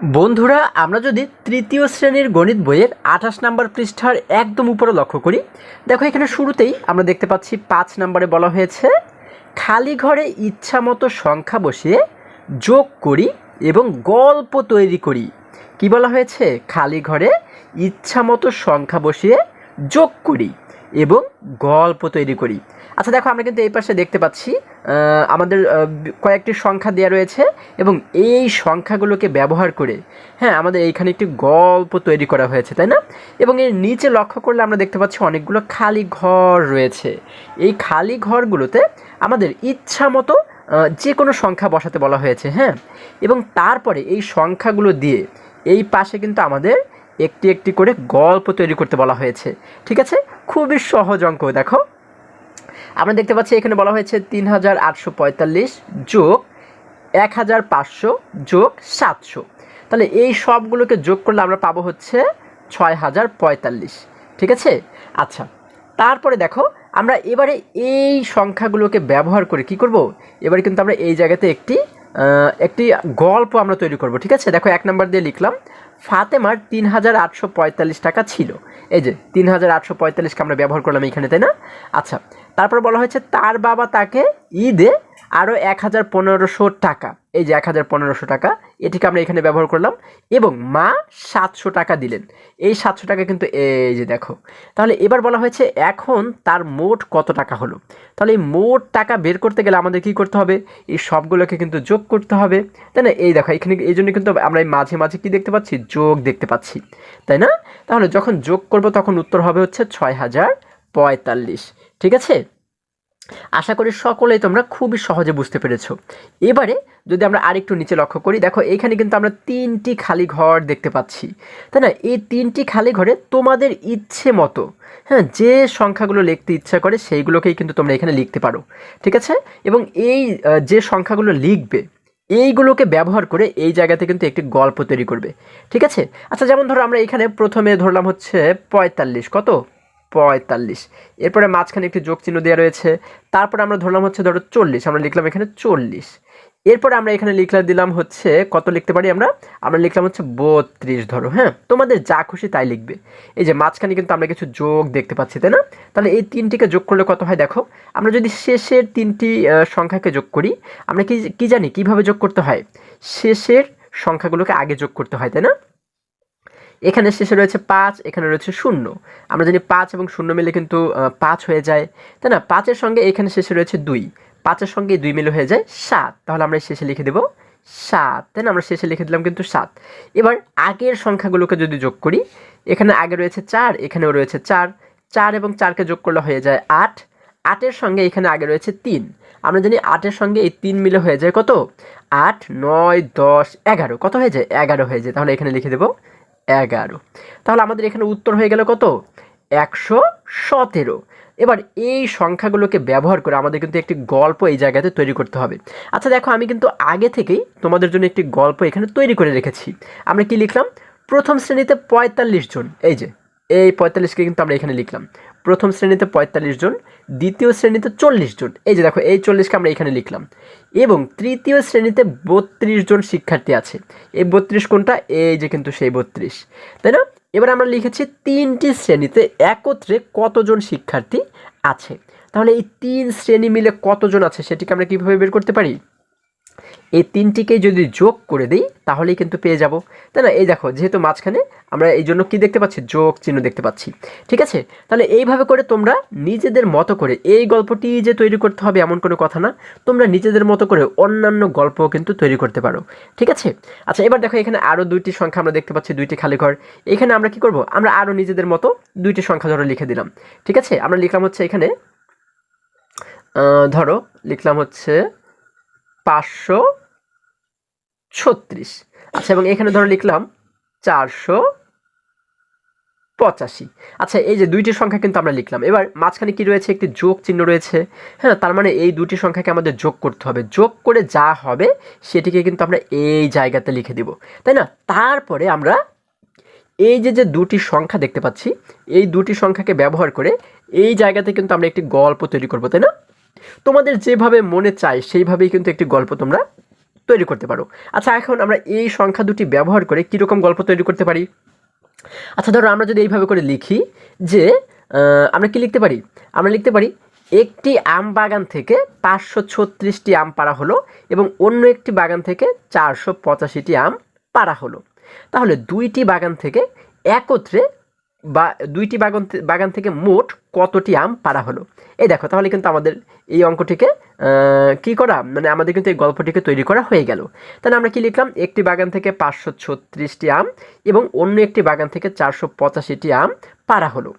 বন্ধুরা, আমরা যদি তৃতীয় শ্রেণীর গণিত বইয়ের ২৮ নম্বর পৃষ্ঠার একদম উপরে লক্ষ্য করি, দেখো এখানে শুরুতেই আমরা দেখতে পাচ্ছি ৫ নম্বরে বলা হয়েছে খালি ঘরে ইচ্ছামতো সংখ্যা বসিয়ে যোগ করি এবং গল্প তৈরি করি। কি বলা হয়েছে? খালি ঘরে ইচ্ছামতো সংখ্যা বসিয়ে যোগ করি এবং গল্প তৈরি করি। আচ্ছা দেখো, আমরা কিন্তু এই পাশে দেখতে পাচ্ছি আমাদের কয়েকটি সংখ্যা দেওয়া রয়েছে এবং এই সংখ্যাগুলোকে ব্যবহার করে আমাদের এইখানে একটি গল্প তৈরি করা হয়েছে, তাই না? এবং এর নিচে লক্ষ্য করলে আমরা দেখতে পাচ্ছি অনেকগুলো খালি ঘর রয়েছে। এই খালি ঘরগুলোতে আমাদের ইচ্ছা মতো যে কোনো সংখ্যা বসাতে বলা হয়েছে, এবং তারপরে এই সংখ্যাগুলো দিয়ে এই পাশে কিন্তু আমাদের একটি একটি করে গল্প তৈরি করতে বলা হয়েছে। ঠিক আছে, খুবই সহজ অঙ্ক। দেখো আমরা দেখতে পাচ্ছি এখানে বলা হয়েছে ৩৮৪৫ যোগ ১৫০০ যোগ ৭০০। তাহলে এই সবগুলোকে যোগ করলে আমরা পাবো হচ্ছে ৬০৪৫। ঠিক আছে। আচ্ছা, তারপরে দেখো আমরা এবারে এই সংখ্যাগুলোকে ব্যবহার করে কি করব, এবারে কিন্তু আমরা এই জায়গাতে একটি গল্প আমরা তৈরি করব। ঠিক আছে, দেখো ১ নম্বর দিয়ে লিখলাম ফাতেমার ৩৮৪৫ টাকা ছিল। এই যে ৩৮৪৫কে আমরা ব্যবহার করলাম এইখানে, তাই না? আচ্ছা, তারপর বলা হয়েছে তার বাবা তাকে ঈদে আরও ১১৫০০ টাকা, এই যে ১১৫০০ টাকা, এটিকে আমরা এখানে ব্যবহার করলাম এবং মা ৭০০ টাকা দিলেন। এই ৭০০ টাকা কিন্তু এই যে দেখো। তাহলে এবার বলা হয়েছে এখন তার মোট কত টাকা হলো। তাহলে এই মোট টাকা বের করতে গেলে আমাদের কি করতে হবে? এই সবগুলোকে কিন্তু যোগ করতে হবে, তাই না? এই দেখো এখানে এই জন্য কিন্তু আমরা এই মাঝে মাঝে কি দেখতে পাচ্ছি? যোগ দেখতে পাচ্ছি, তাই না? তাহলে যখন যোগ করব তখন উত্তর হবে হচ্ছে ৬০৪৫। ঠিক আছে, আশা করি সকলেই তোমরা খুবই সহজে বুঝতে পেরেছো। এবারে যদি আমরা আরেকটু নিচে লক্ষ্য করি, দেখো এইখানে কিন্তু আমরা ৩টি খালি ঘর দেখতে পাচ্ছি, তাই না? এই ৩টি খালি ঘরে তোমাদের ইচ্ছে মতো যে সংখ্যাগুলো লিখতে ইচ্ছা করে সেইগুলোকেই কিন্তু তোমরা এখানে লিখতে পারো। ঠিক আছে, এবং এই যে সংখ্যাগুলো লিখবে এইগুলোকে ব্যবহার করে এই জায়গাতে কিন্তু একটি গল্প তৈরি করবে। ঠিক আছে। আচ্ছা, যেমন ধরো আমরা এখানে প্রথমে ধরলাম হচ্ছে ৪৫, কত? ৪৫। এরপরে মাঝখানে একটি যোগ চিহ্ন দেওয়া রয়েছে। তারপরে আমরা ধরলাম হচ্ছে ধরো ৪০, আমরা লিখলাম এখানে ৪০। এরপরে আমরা এখানে দিলাম হচ্ছে কত লিখতে পারি আমরা লিখলাম হচ্ছে ৩২ ধরো। তোমাদের যা খুশি তাই লিখবে। এই যে মাঝখানে কিন্তু আমরা কিছু যোগ দেখতে পাচ্ছি, তাই না? তাহলে এই ৩টিকে যোগ করলে কত হয় দেখো। আমরা যদি শেষের ৩টি সংখ্যাকে যোগ করি, আমরা কি জানি কিভাবে যোগ করতে হয়? শেষের সংখ্যাগুলোকে আগে যোগ করতে হয়, তাই না? এখানে শেষে রয়েছে ৫, এখানে রয়েছে ০। আমরা জানি ৫ এবং ০ মিলে কিন্তু ৫ হয়ে যায়, তাই না? ৫-এর সঙ্গে এখানে শেষে রয়েছে ২, ৫-এর সঙ্গে ২ মিলে হয়ে যায় ৭। তাহলে আমরা শেষে লিখে দেব ৭, তাই না? আমরা শেষে লিখে দিলাম কিন্তু ৭। এবার আগের সংখ্যাগুলোকে যদি যোগ করি, এখানে আগে রয়েছে ৪, এখানেও রয়েছে ৪, ৪ এবং ৪কে যোগ করলে হয়ে যায় ৮, ৮-এর সঙ্গে এখানে আগে রয়েছে ৩, আমরা জানি ৮-এর সঙ্গে এই ৩ মিলে হয়ে যায় কত? ৮, ৯, ১০, ১১, কত হয়ে যায়? ১১ হয়ে যায়। তাহলে এখানে লিখে দেব ১১। তাহলে আমাদের এখানে উত্তর হয়ে গেল কত? ১১৭। এবার এই সংখ্যাগুলোকে ব্যবহার করে আমাদের কিন্তু একটি গল্প এই জায়গাতে তৈরি করতে হবে। আচ্ছা দেখো, আমি কিন্তু আগে থেকেই তোমাদের জন্য একটি গল্প এখানে তৈরি করে রেখেছি। আমরা কি লিখলাম? প্রথম শ্রেণীতে ৪৫ জন, এই যে এই ৪৫কে কিন্তু আমরা এখানে লিখলাম। প্রথম শ্রেণীতে ৪৫ জন, দ্বিতীয় শ্রেণীতে ৪০ জন, এই যে দেখো এই ৪০কে আমরা এখানে লিখলাম। এবং তৃতীয় শ্রেণীতে ৩২ জন শিক্ষার্থী আছে। এই ৩২ কোনটা? এই যে কিন্তু সেই ৩২, তাই না? এবার আমরা লিখেছি ৩টি শ্রেণীতে একত্রে কতজন শিক্ষার্থী আছে। তাহলে এই ৩ শ্রেণী মিলে কতজন আছে সেটিকে আমরা কীভাবে বের করতে পারি? এই ৩টিকেই যদি যোগ করে দিই তাহলেই কিন্তু পেয়ে যাব, তাই না? এই দেখো যেহেতু মাঝখানে আমরা এই জন্য কী দেখতে পাচ্ছি? যোগ চিহ্ন দেখতে পাচ্ছি। ঠিক আছে, তাহলে এইভাবে করে তোমরা নিজেদের মতো করে এই গল্পটি যে তৈরি করতে হবে এমন কোনো কথা না, তোমরা নিজেদের মতো করে অন্যান্য গল্পও কিন্তু তৈরি করতে পারো। ঠিক আছে। আচ্ছা, এবার দেখো এখানে আরও ২টি সংখ্যা আমরা দেখতে পাচ্ছি, ২টি খালি ঘর। এখানে আমরা কি করব? আমরা আরও নিজেদের মতো ২টি সংখ্যা ধরো লিখে দিলাম। ঠিক আছে, আমরা লিখলাম হচ্ছে এখানে ধরো লিখলাম হচ্ছে ৫৩৬। আচ্ছা, এবং এখানে ধরো লিখলাম ৪৮৫। আচ্ছা, এই যে ২টি সংখ্যা কিন্তু আমরা লিখলাম। এবার মাঝখানে কি রয়েছে? একটি যোগ চিহ্ন রয়েছে। তার মানে এই ২টি সংখ্যাকে আমাদের যোগ করতে হবে। যোগ করে যা হবে সেটিকে কিন্তু আমরা এই জায়গাতে লিখে দিব, তাই না? তারপরে আমরা এই যে ২টি সংখ্যা দেখতে পাচ্ছি, এই ২টি সংখ্যাকে ব্যবহার করে এই জায়গাতে কিন্তু আমরা একটি গল্প তৈরি করবো, তাই না? তোমাদের যেভাবে মনে চায় সেইভাবেই কিন্তু একটি গল্প তোমরা তৈরি করতে পারো। আচ্ছা, এখন আমরা এই সংখ্যা দুটি ব্যবহার করে কীরকম গল্প তৈরি করতে পারি? আচ্ছা, ধরো আমরা যদি এইভাবে করে লিখি যে আমরা কি লিখতে পারি? আমরা লিখতে পারি একটি আম বাগান থেকে 536টি আম পাড়া হলো এবং অন্য একটি বাগান থেকে 485টি আম পাড়া হলো। তাহলে দুইটি বাগান থেকে একত্রে বা দুইটি বাগান থেকে মোট কতটি আম পাড়া হলো? এই দেখো, তাহলে কিন্তু আমাদের এই অঙ্কটিকে কী করা, মানে আমাদের কিন্তু এই গল্পটিকে তৈরি করা হয়ে গেল। তাহলে আমরা কি লিখলাম? একটি বাগান থেকে 536টি আম এবং অন্য একটি বাগান থেকে 485টি আম পাড়া হলো।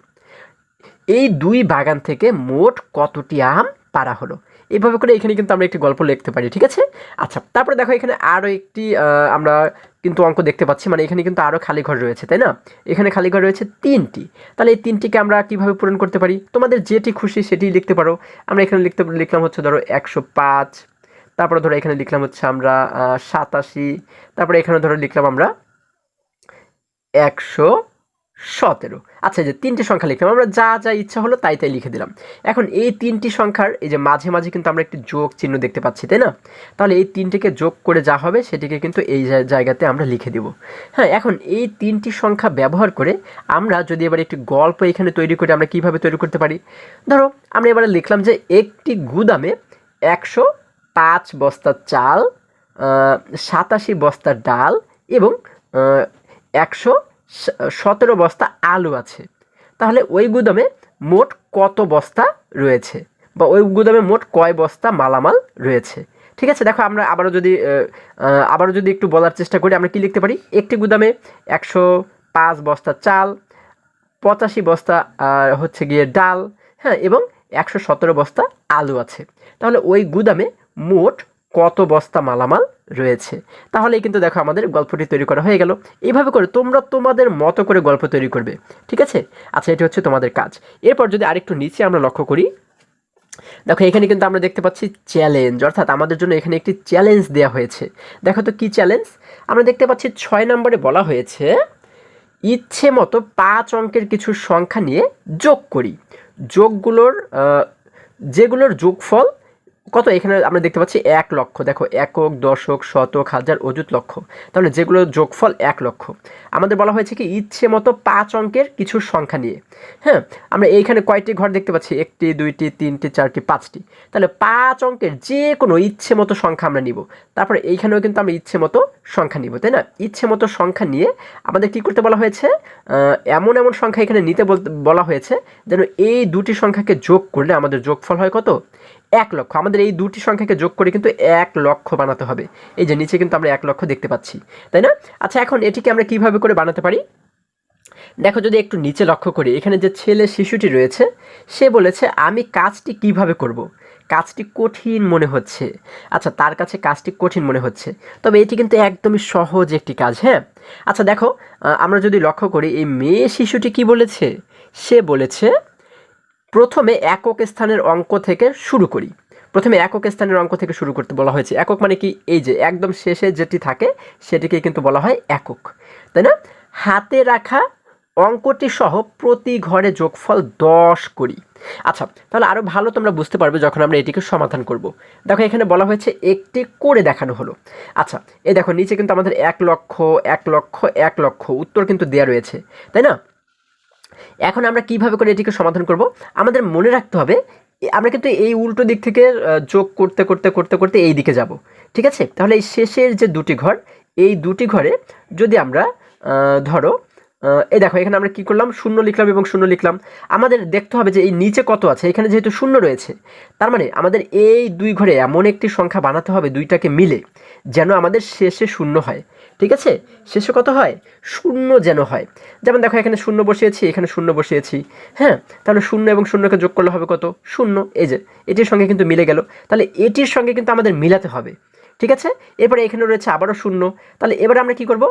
এই দুই বাগান থেকে মোট কতটি আম পাড়া হলো? এইভাবে করে এখানে কিন্তু আমরা একটি গল্প লিখতে পারি, ঠিক আছে? আচ্ছা, তারপরে দেখো এখানে আরও একটি আমরা কিন্তু অঙ্ক দেখতে পাচ্ছি, মানে এখানে কিন্তু আরও খালি ঘর রয়েছে, তাই না? এখানে খালি ঘর রয়েছে 3টি। তাহলে এই 3টিকে আমরা কীভাবে পূরণ করতে পারি? তোমাদের যেটি খুশি সেটি লিখতে পারো। আমরা এখানে লিখলাম হচ্ছে ধরো 105, তারপরে ধরো এখানে লিখলাম হচ্ছে আমরা 87, তারপরে এখানে ধরো লিখলাম আমরা 117। আচ্ছা, এই যে 3টি সংখ্যা লিখলাম, আমরা যা যা ইচ্ছা হলো তাই তাই লিখে দিলাম। এখন এই 3টি সংখ্যার এই যে মাঝে মাঝে কিন্তু আমরা একটি যোগ চিহ্ন দেখতে পাচ্ছি, তাই না? তাহলে এই 3টিকে যোগ করে যা হবে সেটিকে কিন্তু এই জায়গাতে আমরা লিখে দেব। হ্যাঁ, এখন এই 3টি সংখ্যা ব্যবহার করে আমরা যদি এবার একটি গল্প এখানে তৈরি করি, আমরা কিভাবে তৈরি করতে পারি? ধরো আমরা এবারে লিখলাম যে একটি গুদামে 105 বস্তা চাল, 87 বস্তা ডাল এবং 117 বস্তা আলু আছে। তাহলে ওই গুদামে মোট কত বস্তা রয়েছে, বা ওই গুদামে মোট কয় বস্তা মালামাল রয়েছে? ঠিক আছে, দেখো আমরা আবারও যদি একটু বলার চেষ্টা করি, আমরা কি লিখতে পারি? একটি গুদামে 105 বস্তা চাল, 85 বস্তা হচ্ছে গিয়ে ডাল, হ্যাঁ, এবং 117 বস্তা আলু আছে। তাহলে ওই গুদামে মোট কত বস্তা মালামাল রয়েছে? তাহলেই কিন্তু দেখো আমাদের গল্পটি তৈরি করা হয়ে গেল। এইভাবে করে তোমরা তোমাদের মতো করে গল্প তৈরি করবে, ঠিক আছে? আচ্ছা, এটি হচ্ছে তোমাদের কাজ। এরপর যদি আরেকটু নিচে আমরা লক্ষ্য করি, দেখো এখানে কিন্তু আমরা দেখতে পাচ্ছি চ্যালেঞ্জ, অর্থাৎ আমাদের জন্য এখানে একটি চ্যালেঞ্জ দেওয়া হয়েছে। দেখো তো কি চ্যালেঞ্জ? আমরা দেখতে পাচ্ছি 6 নম্বরে বলা হয়েছে ইচ্ছে মতো 5 অঙ্কের কিছু সংখ্যা নিয়ে যোগ করি। যেগুলোর যোগফল কত? এখানে আমরা দেখতে পাচ্ছি 1 লক্ষ। দেখো, একক, দশক, শতক, হাজার, অযুত, লক্ষ। তাহলে যেগুলোর যোগফল 1 লক্ষ। আমাদের বলা হয়েছে কি ইচ্ছে মতো 5 অঙ্কের কিছু সংখ্যা নিয়ে। হ্যাঁ, আমরা এইখানে কয়টি ঘর দেখতে পাচ্ছি? 1টি, 2টি, 3টি, 4টি, 5টি। তাহলে 5 অঙ্কের যে কোনো ইচ্ছে মতো সংখ্যা আমরা নিব। তারপরে এইখানেও কিন্তু আমরা ইচ্ছে মতো সংখ্যা নিব, তাই না? ইচ্ছে মতো সংখ্যা নিয়ে আমাদের কি করতে বলা হয়েছে? এমন সংখ্যা এখানে নিতে বলা হয়েছে যেন এই দুটি সংখ্যাকে যোগ করলে আমাদের যোগফল হয় কত? 1 লক্ষ। আমাদের এই দুটি সংখ্যাকে যোগ করে কিন্তু 1 লক্ষ বানাতে হবে। এই যে নিচে কিন্তু আমরা 1 লক্ষ দেখতে পাচ্ছি, তাই না? আচ্ছা, এখন এটিকে আমরা কিভাবে করে বানাতে পারি? দেখো, যদি একটু নিচে লক্ষ্য করি, এখানে যে ছেলে শিশুটি রয়েছে সে বলেছে আমি কাজটি কিভাবে করব? কাজটি কঠিন মনে হচ্ছে। আচ্ছা, তার কাছে কাজটি কঠিন মনে হচ্ছে, তবে এটি কিন্তু একদমই সহজ একটি কাজ। হ্যাঁ, আচ্ছা দেখো, আমরা যদি লক্ষ্য করি এই মেয়ে শিশুটি কি বলেছে? সে বলেছে প্রথমে একক স্থানের অঙ্ক থেকে শুরু করি। প্রথমে একক স্থানের অঙ্ক থেকে শুরু করতে বলা হয়েছে। একক মানে কি? এই যে একদম শেষে যেটি থাকে সেটিকে কিন্তু বলা হয় একক, তাই না? হাতে রাখা অঙ্কটি সহ প্রতি ঘরে যোগফল 10 করি। আচ্ছা, তাহলে আরও ভালো তোমরা বুঝতে পারবে যখন আমরা এটিকে সমাধান করব। দেখো, এখানে বলা হয়েছে একটি করে দেখানো হলো। আচ্ছা, এই দেখো নিচে কিন্তু আমাদের 1 লক্ষ 1 লক্ষ 1 লক্ষ উত্তর কিন্তু দেওয়া রয়েছে, তাই না? এখন আমরা কিভাবে করে এটিকে সমাধান করব? আমাদের মনে রাখতে হবে আমরা কিন্তু এই উল্টো দিক থেকে যোগ করতে করতে করতে করতে এই দিকে যাব, ঠিক আছে? তাহলে এই শেষের যে দুটি ঘর, এই দুটি ঘরে যদি আমরা ধরো এই দেখো এখানে আমরা কি করলাম? 0 লিখলাম এবং 0 লিখলাম। আমাদের দেখতে হবে যে এই নিচে কত আছে। এখানে যেহেতু 0 রয়েছে, তার মানে আমাদের এই দুই ঘরে এমন একটি সংখ্যা বানাতে হবে দুইটাকে মিলে যেন আমাদের শেষে 0 হয়, ঠিক আছে? শেষে কত হয়? 0 যেন হয়। যেমন দেখো, এখানে 0 বসিয়েছি, এখানে 0 বসিয়েছি। হ্যাঁ, তাহলে 0 এবং 0কে যোগ করলে হবে কত? 0। এই যে এটির সঙ্গে কিন্তু মিলে গেল। তাহলে এটির সঙ্গে কিন্তু আমাদের মিলাতে হবে, ঠিক আছে? এরপরে এখানে রয়েছে আবারও 0। তাহলে এবারে আমরা কি করব?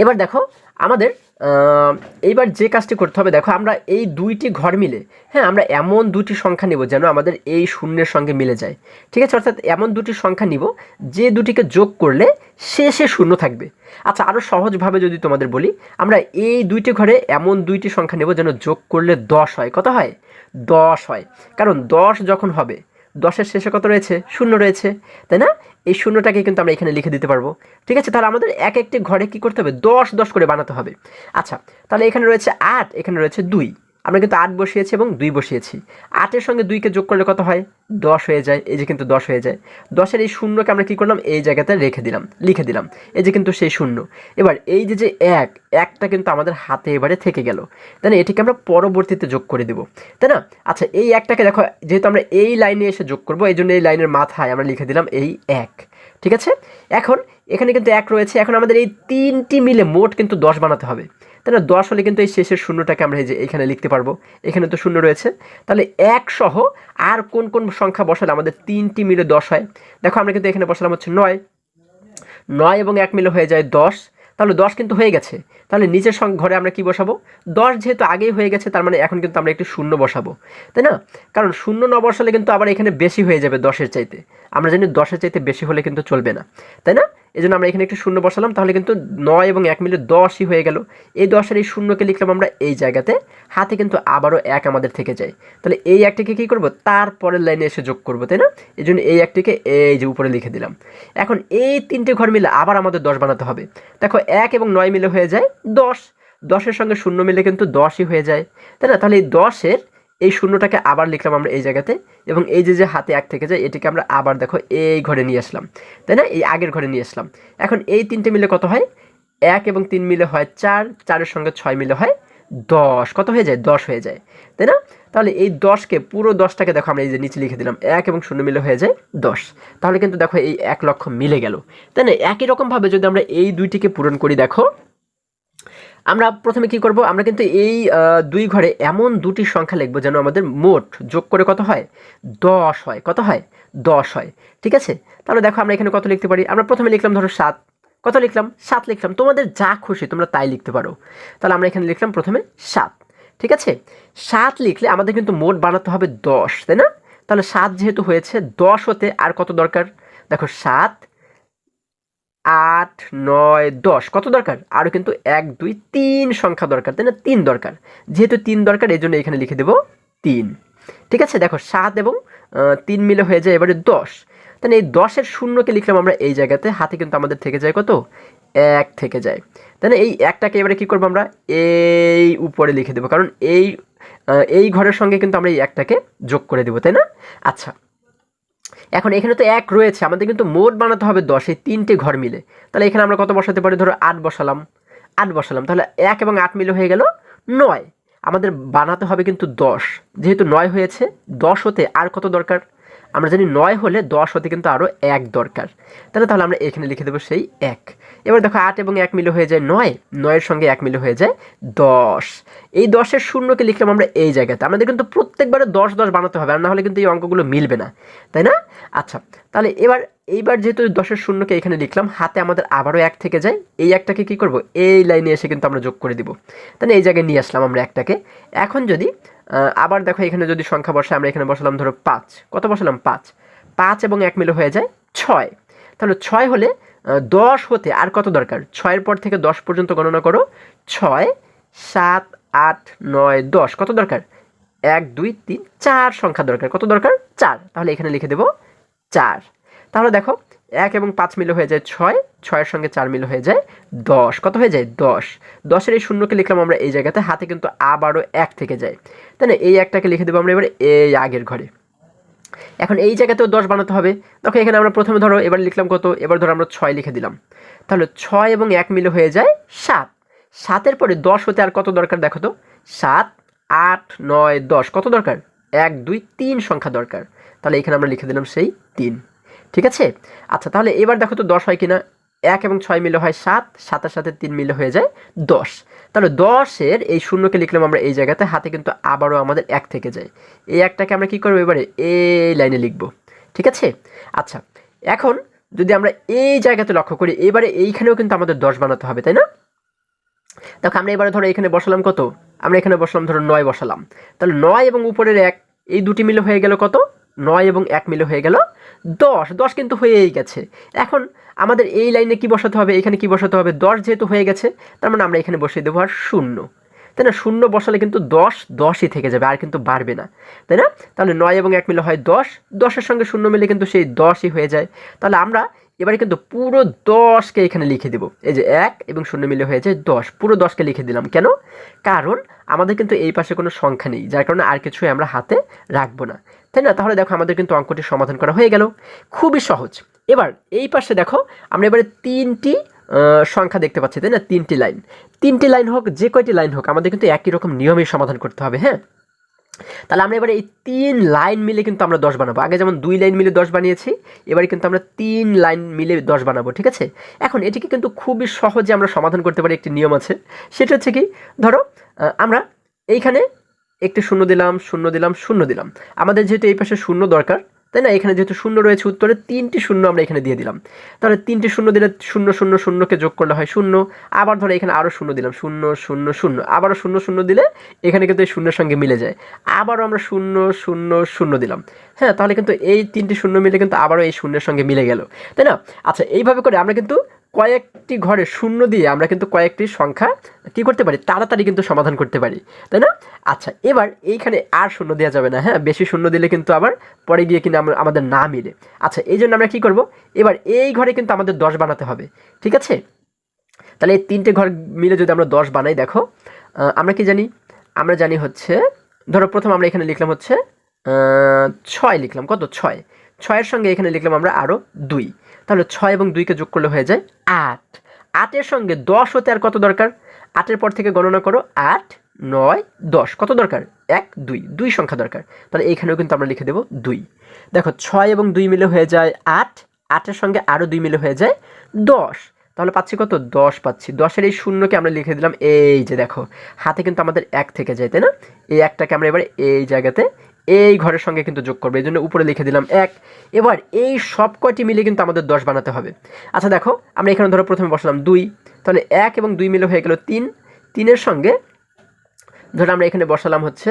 এবার দেখো আমাদের এইবার যে কাজটি করতে হবে, দেখো আমরা এই দুইটি ঘর মিলে, হ্যাঁ, আমরা এমন দুটি সংখ্যা নিব যেন আমাদের এই শূন্যের সঙ্গে মিলে যায়, ঠিক আছে? অর্থাৎ এমন দুটি সংখ্যা নিব যে দুটিকে যোগ করলে শেষে 0 থাকবে। আচ্ছা, আরও সহজভাবে যদি তোমাদের বলি, আমরা এই দুইটি ঘরে এমন দুইটি সংখ্যা নেব যেন যোগ করলে 10 হয়। কত হয়? 10 হয়। কারণ 10 যখন হবে, 10-এর শেষে কত রয়েছে? 0 রয়েছে, তাই না? এই শূন্যটাকে কিন্তু আমরা এখানে লিখে দিতে পারবো। ঠিক আছে, তাহলে আমাদের এক একটি ঘরে কী করতে হবে? 10 করে বানাতে হবে। আচ্ছা, তাহলে এখানে রয়েছে 8, এখানে রয়েছে 2। আমরা কিন্তু 8 বসিয়েছি এবং 2 বসিয়েছি। 8-এর সঙ্গে 2-কে যোগ করলে কত হয়? 10 হয়ে যায়। এই যে কিন্তু 10 হয়ে যায়। 10-এর এই শূন্যকে আমরা কী করলাম? এই জায়গাতে লিখে দিলাম। এই যে কিন্তু সেই শূন্য। এবার এই যে 1টা কিন্তু আমাদের হাতে এবারে থেকে গেল, তাই না? এটিকে আমরা পরবর্তীতে যোগ করে দেবো, তাই না? আচ্ছা, এই 1টাকে দেখো, যেহেতু আমরা এই লাইনে এসে যোগ করবো, এই জন্য এই লাইনের মাথায় আমরা লিখে দিলাম এই 1। ঠিক আছে, এখন এখানে কিন্তু 1 রয়েছে। এখন আমাদের এই 3টি মিলে মোট কিন্তু 10 বানাতে হবে, তাই না? 10 হলে কিন্তু এই শেষের শূন্যটাকে আমরা এই যে এখানে লিখতে পারবো। এখানে তো শূন্য রয়েছে, তাহলে 1 সহ আর কোন কোন সংখ্যা বসালে আমাদের 3টি মিলে 10 হয়? দেখো, আমরা কিন্তু এখানে বসালাম হচ্ছে 9 এবং 1 মিলে হয়ে যায় 10। তাহলে 10 কিন্তু হয়ে গেছে। তাহলে নিচের ঘরে আমরা কি বসাবো? 10 যেহেতু আগেই হয়ে গেছে, তার মানে এখন কিন্তু আমরা একটু শূন্য বসাবো, তাই না? কারণ শূন্য না বসালে কিন্তু আবার এখানে বেশি হয়ে যাবে 10-এর চাইতে। আমরা জানি 10-এর চাইতে বেশি হলে কিন্তু চলবে না, তাই না? এই জন্য আমরা এখানে একটু শূন্য বসালাম, তাহলে কিন্তু 9 এবং 1 মিলে 10ই হয়ে গেল। এই 10-এর এই শূন্যকে লিখলাম আমরা এই জায়গাতে, হাতে কিন্তু আবারও 1 আমাদের থেকে যায়। তাহলে এই 1টিকে কী করবো? তারপরের লাইনে এসে যোগ করবো, তাই না? এই জন্য এই 1টিকে এই যে উপরে লিখে দিলাম। এখন এই 3টে ঘর মিলে আবার আমাদের 10 বানাতে হবে। দেখো, 1 এবং 9 মিলে হয়ে যায় 10। 10-এর সঙ্গে শূন্য মিলে কিন্তু 10ই হয়ে যায়, তাই না? তাহলে এই 10-এর এই শূন্যটাকে আবার লিখলাম আমরা এই জায়গাতে, এবং এই যে হাতে 1 থেকে যায়, এটিকে আমরা আবার দেখো এই ঘরে নিয়ে আসলাম, তাই না? এই আগের ঘরে নিয়ে আসলাম। এখন এই 3টে মিলে কত হয়? 1 এবং 3 মিলে হয় 4, 4-এর সঙ্গে 6 মিলে হয় 10। কত হয়ে যায়? 10 হয়ে যায়, তাই না? তাহলে এই 10কে, পুরো 10টাকে দেখো আমরা এই যে নিচে লিখে দিলাম, 1 এবং 0 মিলে হয়ে যায় 10। তাহলে কিন্তু দেখো এই 1 লক্ষ মিলে গেল, তাই না? একই রকমভাবে যদি আমরা এই দুইটিকে পূরণ করি, দেখো আমরা প্রথমে কি করব? আমরা কিন্তু এই 2 ঘরে এমন দুটি সংখ্যা লিখব যেন আমাদের মোট যোগ করে কত হয়? 10 হয়। কত হয়? 10 হয়। ঠিক আছে, তাহলে দেখো আমরা এখানে কত লিখতে পারি? আমরা প্রথমে লিখলাম ধরো 7। কত লিখলাম? 7 লিখলাম। তোমাদের যা খুশি তোমরা তাই লিখতে পারো। তাহলে আমরা এখানে লিখলাম প্রথমে 7। ঠিক আছে, 7 লিখলে আমাদের কিন্তু মোট বানাতে হবে 10, তাই না? তাহলে 7 যেহেতু হয়েছে, 10 হতে আর কত দরকার? দেখো, 7, 8, 9, 10 কত দরকার? আরও কিন্তু 1, 2, 3 সংখ্যা দরকার, তাই না? 3 দরকার। যেহেতু 3 দরকার, এই জন্য এখানে লিখে দেবো 3। ঠিক আছে, দেখো 7 এবং 3 মিলে হয়ে যায় এবারে 10। তাহলে এই 10-এর শূন্যকে লিখলাম আমরা এই জায়গাতে, হাতে কিন্তু আমাদের থেকে যায় কত? 1 থেকে যায়, তাই না? এই 1টাকে এবারে কী করবো? আমরা এই উপরে লিখে দেবো, কারণ এই ঘরের সঙ্গে কিন্তু আমরা এই 1টাকে যোগ করে দেবো, তাই না? আচ্ছা, এখন এখানে তো 1 রয়েছে, আমাদের কিন্তু মোট বানাতে হবে 10, এই 3টে ঘর মিলে। তাহলে এখানে আমরা কত বসাতে পারি? ধরো 8 বসালাম। তাহলে 1 এবং 8 মিলে হয়ে গেল 9। আমাদের বানাতে হবে কিন্তু 10। যেহেতু 9 হয়েছে, 10 হতে আর কত দরকার? আমরা জানি 9 হলে 10 হতে কিন্তু আরও 1 দরকার, তাহলে আমরা এখানে লিখে দেবো সেই 1। এবার দেখো 8 এবং 1 মিলে হয়ে যায় 9, 9-এর সঙ্গে 1 মিলে হয়ে যায় 10। এই 10-এর শূন্যকে লিখলাম আমরা এই জায়গাতে। আমাদের কিন্তু প্রত্যেকবারে 10 10 বানাতে হবে, আর না হলে কিন্তু এই অঙ্কগুলো মিলবে না, তাই না? আচ্ছা, তাহলে এইবার যেহেতু 10-এর শূন্যকে এখানে লিখলাম, হাতে আমাদের আবারও 1 থেকে যায়। এই 1টাকে কী করব? এই লাইনে এসে কিন্তু আমরা যোগ করে দিব, তাহলে এই জায়গায় নিয়ে আসলাম আমরা 1টাকে। এখন যদি আবার দেখো এখানে যদি সংখ্যা বসাই, আমরা এখানে বসালাম ধরো 5। কত বসালাম? 5। 5 এবং 1 মিলে হয়ে যায় 6। তাহলে 6 হলে 10 হতে আর কত দরকার? 6-এর পর থেকে 10 পর্যন্ত গণনা করো। 6, 7, 8, 9, 10 কত দরকার? 1, 2, 3, 4 সংখ্যা দরকার। কত দরকার? 4। তাহলে এখানে লিখে দেবো 4। তাহলে দেখো 1 এবং 5 মিলে হয়ে যায় 6, 6-এর সঙ্গে 4 মিলে হয়ে যায় 10। কত হয়ে যায়? 10। 10-এর এই শূন্যকে লিখলাম আমরা এই জায়গাতে, হাতে কিন্তু আবারও 1 থেকে যায়, তাই না? এই 1টাকে লিখে দেবো আমরা এবারে এই আগের ঘরে। এখন এই জায়গাতেও 10 বানাতে হবে। দেখো এখানে আমরা প্রথমে ধরো এবার লিখলাম কত? এবার ধরো আমরা 6 লিখে দিলাম। তাহলে 6 এবং 1 মিলে হয়ে যায় 7। 7-এর পরে 10 হতে আর কত দরকার? দেখো তো, 7, 8, 9, 10 কত দরকার? 1, 2, 3 সংখ্যা দরকার। তাহলে এখানে আমরা লিখে দিলাম সেই 3। ঠিক আছে, আচ্ছা, তাহলে এবার দেখো তো 10 হয় কিনা? 1 এবং 6 মিলে হয় 7, 7-এর সাথে 3 মিলে হয়ে যায় 10। তাহলে 10-এর এই শূন্যকে লিখলাম আমরা এই জায়গাতে, হাতে কিন্তু আবারও আমাদের 1 থেকে যায়। এই 1টাকে আমরা কী করবো? এবারে এই লাইনে লিখব। ঠিক আছে, আচ্ছা, এখন যদি আমরা এই জায়গাতে লক্ষ্য করি, এবারে এইখানেও কিন্তু আমাদের 10 বানাতে হবে, তাই না? দেখো আমরা এবারে ধরো এখানে বসালাম কত? আমরা এখানে বসালাম ধরো 9 বসালাম। তাহলে 9 এবং উপরের 1, এই দুটি মিলে হয়ে গেল কত? 9 এবং 1 মিলে হয়ে গেল 10। 10 কিন্তু হয়েই গেছে। এখন আমাদের এই লাইনে কি বসাতে হবে? এখানে কি বসাতে হবে? 10 যেহেতু হয়ে গেছে, তার মানে আমরা এখানে বসিয়ে দেবো আর 0। তাই না? শূন্য বসালে কিন্তু 10 10ই থেকে যাবে, আর কিন্তু বাড়বে না, তাই না? তাহলে 9 এবং 1 মিলে হয় 10, 10-এর সঙ্গে শূন্য মিলে কিন্তু সেই 10ই হয়ে যায়। তাহলে আমরা এবারে কিন্তু পুরো 10কে এখানে লিখে দিব। এই যে 1 এবং শূন্য মিলে হয়ে যায় 10, পুরো 10কে লিখে দিলাম। কেন? কারণ আমাদের কিন্তু এই পাশে কোনো সংখ্যা নেই, যার কারণে আর কিছুই আমরা হাতে রাখবো না, তাই না? তাহলে দেখো আমাদের কিন্তু অঙ্কটি সমাধান করা হয়ে গেল, খুবই সহজ। এবার এই পাশে দেখো আমরা এবারে 3টি সংখ্যা দেখতে পাচ্ছি, তাই না? 3টি লাইন, 3টি লাইন হোক, যে কয়টি লাইন হোক, আমাদের কিন্তু একই রকম নিয়মেই সমাধান করতে হবে। হ্যাঁ, তাহলে আমরা এবারে এই 3 লাইন মিলে কিন্তু আমরা 10 বানাবো। আগে যেমন 2 লাইন মিলে 10 বানিয়েছি, এবারে কিন্তু আমরা 3 লাইন মিলে 10 বানাবো, ঠিক আছে? এখন এটিকে কিন্তু খুবই সহজে আমরা সমাধান করতে পারি, একটি নিয়ম আছে। সেটা হচ্ছে কি, ধরো আমরা এইখানে একটি শূন্য দিলাম, শূন্য দিলাম, শূন্য দিলাম। আমাদের যেহেতু এই পাশে শূন্য দরকার, তাই না? এখানে যেহেতু শূন্য রয়েছে উত্তরে, 3টি শূন্য আমরা এখানে দিয়ে দিলাম। তাহলে 3টি শূন্য দিলে শূন্য শূন্য শূন্যকে যোগ করলে হয় শূন্য। আবার ধরো এখানে আরও শূন্য দিলাম, শূন্য শূন্য শূন্য, আবারও শূন্য শূন্য দিলে এখানে কিন্তু এই শূন্যের সঙ্গে মিলে যায়। আবারও আমরা শূন্য শূন্য শূন্য দিলাম। হ্যাঁ, তাহলে কিন্তু এই 3টি শূন্য মিলে কিন্তু আবারও এই শূন্যের সঙ্গে মিলে গেল, তাই না? আচ্ছা, এইভাবে করে আমরা কিন্তু কয়েকটি ঘরে শূন্য দিয়ে আমরা কিন্তু কয়েকটি সংখ্যা কী করতে পারি, তাড়াতাড়ি কিন্তু সমাধান করতে পারি, তাই না? আচ্ছা, এবার এইখানে আর শূন্য দেওয়া যাবে না। হ্যাঁ, বেশি শূন্য দিলে কিন্তু আবার পরে গিয়ে কিন্তু আমাদের না মিলে। আচ্ছা, এই জন্য আমরা কী করব, এবার এই ঘরে কিন্তু আমাদের 10 বানাতে হবে, ঠিক আছে? তাহলে এই 3টে ঘর মিলে যদি আমরা 10 বানাই, দেখো আমরা কি জানি, আমরা জানি হচ্ছে, ধরো প্রথম আমরা এখানে লিখলাম হচ্ছে 6 লিখলাম, কত 6, 6-এর সঙ্গে এখানে লিখলাম আমরা আরও 2, তাহলে 6 এবং 2কে যোগ করলে হয়ে যায় 8। 8-এর সঙ্গে 10 হতে আর কত দরকার, 8-এর পর থেকে গণনা করো, 8 9 10, কত দরকার, 1 2, 2 সংখ্যা দরকার। তাহলে এইখানেও কিন্তু আমরা লিখে দেবো 2। দেখো 6 এবং 2 মিলে হয়ে যায় 8, 8-এর সঙ্গে আরও 2 মিলে হয়ে যায় 10, তাহলে পাচ্ছি কত, 10 পাচ্ছি। 10-এর এই শূন্যকে আমরা লিখে দিলাম, এই যে দেখো হাতে কিন্তু আমাদের 1 থেকে যায়, তাই না? এই 1টাকে আমরা এবারে এই জায়গাতে এই ঘরের সঙ্গে কিন্তু যোগ করবো, এই জন্য উপরে লিখে দিলাম 1। এবার এই সব কয়টি মিলে কিন্তু আমাদের 10 বানাতে হবে। আচ্ছা দেখো, আমরা এখানে ধরো প্রথমে বসালাম 2, তাহলে 1 এবং 2 মিলে হয়ে গেল 3, 3-এর সঙ্গে ধরো আমরা এখানে বসালাম হচ্ছে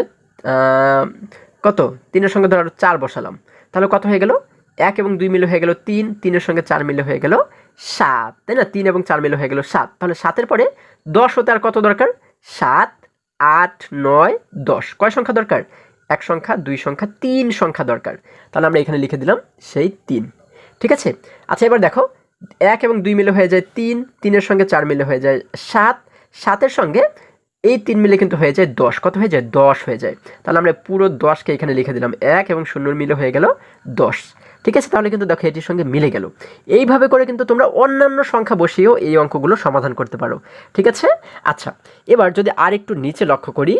কত, 3-এর সঙ্গে ধরো 4 বসালাম, তাহলে কত হয়ে গেল, 1 এবং 2 মিলে হয়ে গেল 3, 3-এর সঙ্গে 4 মিলে হয়ে গেল 7, তাই না? 3 এবং 4 মিলে হয়ে গেল 7। তাহলে 7-এর পরে 10 হতে আর কত দরকার, 7 8 9 10, কয় সংখ্যা দরকার, 1 সংখ্যা, 2 সংখ্যা, 3 সংখ্যা দরকার। তাহলে আমরা এখানে লিখে দিলাম সেই 3, ঠিক আছে? আচ্ছা, এবার দেখো 1 এবং 2 মিলে হয়ে যায় 3, 3-এর সঙ্গে 4 মিলে হয়ে যায় 7, 7-এর সঙ্গে এই 3 মিলে কিন্তু হয়ে যায় 10, কত হয়ে যায়, 10 হয়ে যায়। তাহলে আমরা পুরো 10কে এখানে লিখে দিলাম, 1 এবং 0 মিলে হয়ে গেল 10, ঠিক আছে? তাহলে কিন্তু দেখো এটির সঙ্গে মিলে গেল। এইভাবে করে কিন্তু তোমরা অন্যান্য সংখ্যা বসিয়েও এই অঙ্কগুলো সমাধান করতে পারো, ঠিক আছে? আচ্ছা, এবার যদি আর একটু নিচে লক্ষ্য করি,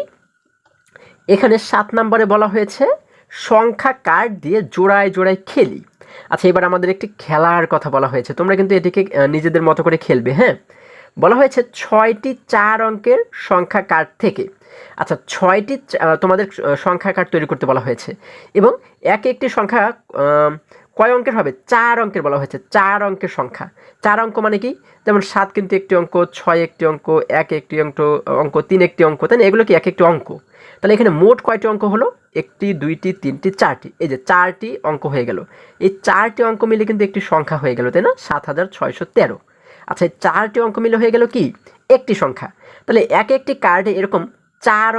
এখানে 7 নম্বরে বলা হয়েছে সংখ্যা কার্ড দিয়ে জোড়ায় জোড়ায় খেলি। আচ্ছা, এবার আমাদের একটি খেলার কথা বলা হয়েছে, তোমরা কিন্তু এটিকে নিজেদের মতো করে খেলবে। হ্যাঁ, বলা হয়েছে 6টি 4 অঙ্কের সংখ্যা কার্ড থেকে। আচ্ছা, 6টি তোমাদের সংখ্যা কার্ড তৈরি করতে বলা হয়েছে, এবং একটি সংখ্যা কয় অঙ্কের হবে, 4 অঙ্কের বলা হয়েছে। 4 অঙ্কের সংখ্যা, 4 অঙ্ক মানে কি, যেমন 7 কিন্তু একটি অঙ্ক, 6 একটি অঙ্ক, 1 একটি অঙ্ক, 3 একটি অঙ্ক, তাই না? এগুলো কি এক একটি অঙ্ক। তাহলে এখানে মোট কয়টি অঙ্ক হলো, 1টি 2টি 3টি 4টি, এই যে 4টি অঙ্ক হয়ে গেল। এই 4টি অঙ্ক মিলে কিন্তু একটি সংখ্যা হয়ে গেল, তাই না? 7613। আচ্ছা, এই 4টি অঙ্ক মিলে হয়ে গেল কি, একটি সংখ্যা। তাহলে একটি কার্ডে এরকম 4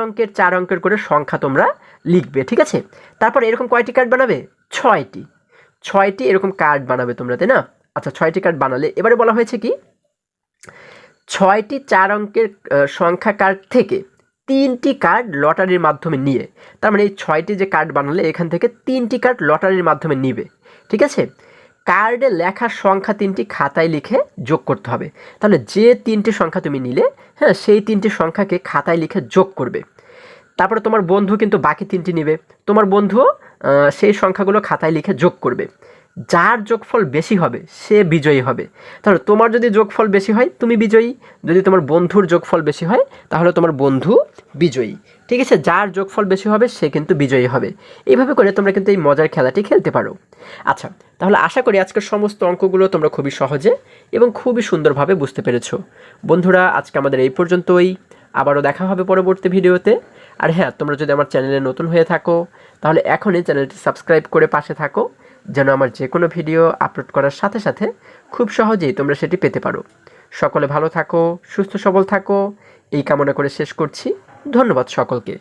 অঙ্কের করে সংখ্যা তোমরা লিখবে, ঠিক আছে? তারপর এরকম কয়টি কার্ড বানাবে, 6টি এরকম কার্ড বানাবে তোমরা, তাই না? আচ্ছা, 6টি কার্ড বানালে এবারে বলা হয়েছে কি, 6টি 4 অঙ্কের সংখ্যা কার্ড থেকে 3টি কার্ড লটারির মাধ্যমে নিয়ে, তার মানে এই 6টি যে কার্ড বানালে এখান থেকে 3টি কার্ড লটারির মাধ্যমে নিবে, ঠিক আছে? কার্ডে লেখা সংখ্যা 3টি খাতায় লিখে যোগ করতে হবে। তাহলে যে 3টি সংখ্যা তুমি নিলে, হ্যাঁ, সেই 3টি সংখ্যাকে খাতায় লিখে যোগ করবে। তারপরে তোমার বন্ধু কিন্তু বাকি 3টি নিবে, তোমার বন্ধুও সেই সংখ্যাগুলো খাতায় লিখে যোগ করবে। যার যোগফল বেশি হবে সে বিজয়ী হবে। তাহলে তোমার যদি যোগফল বেশি হয় তুমি বিজয়ী, যদি তোমার বন্ধুর যোগফল বেশি হয় তাহলে তোমার বন্ধু বিজয়ী, ঠিক আছে? যার যোগফল বেশি হবে সে কিন্তু বিজয়ী হবে। এইভাবে করে তোমরা কিন্তু এই মজার খেলাটি খেলতে পারো। আচ্ছা, তাহলে আশা করি আজকের সমস্ত অঙ্কগুলো তোমরা খুবই সহজে এবং খুবই সুন্দরভাবে বুঝতে পেরেছো। বন্ধুরা, আজকে আমাদের এই পর্যন্তই, আবারও দেখা হবে পরবর্তী ভিডিওতে। আর হ্যাঁ, তোমরা যদি আমার চ্যানেলে নতুন হয়ে থাকো তাহলে এখনই চ্যানেলটি সাবস্ক্রাইব করে পাশে থাকো, যেন আমার যে কোনো ভিডিও আপলোড করার সাথে সাথে খুব সহজেই তোমরা সেটি পেতে পারো। সকলে ভালো থাকো, সুস্থ সবল থাকো, এই কামনা করে শেষ করছি। ধন্যবাদ সকলকে।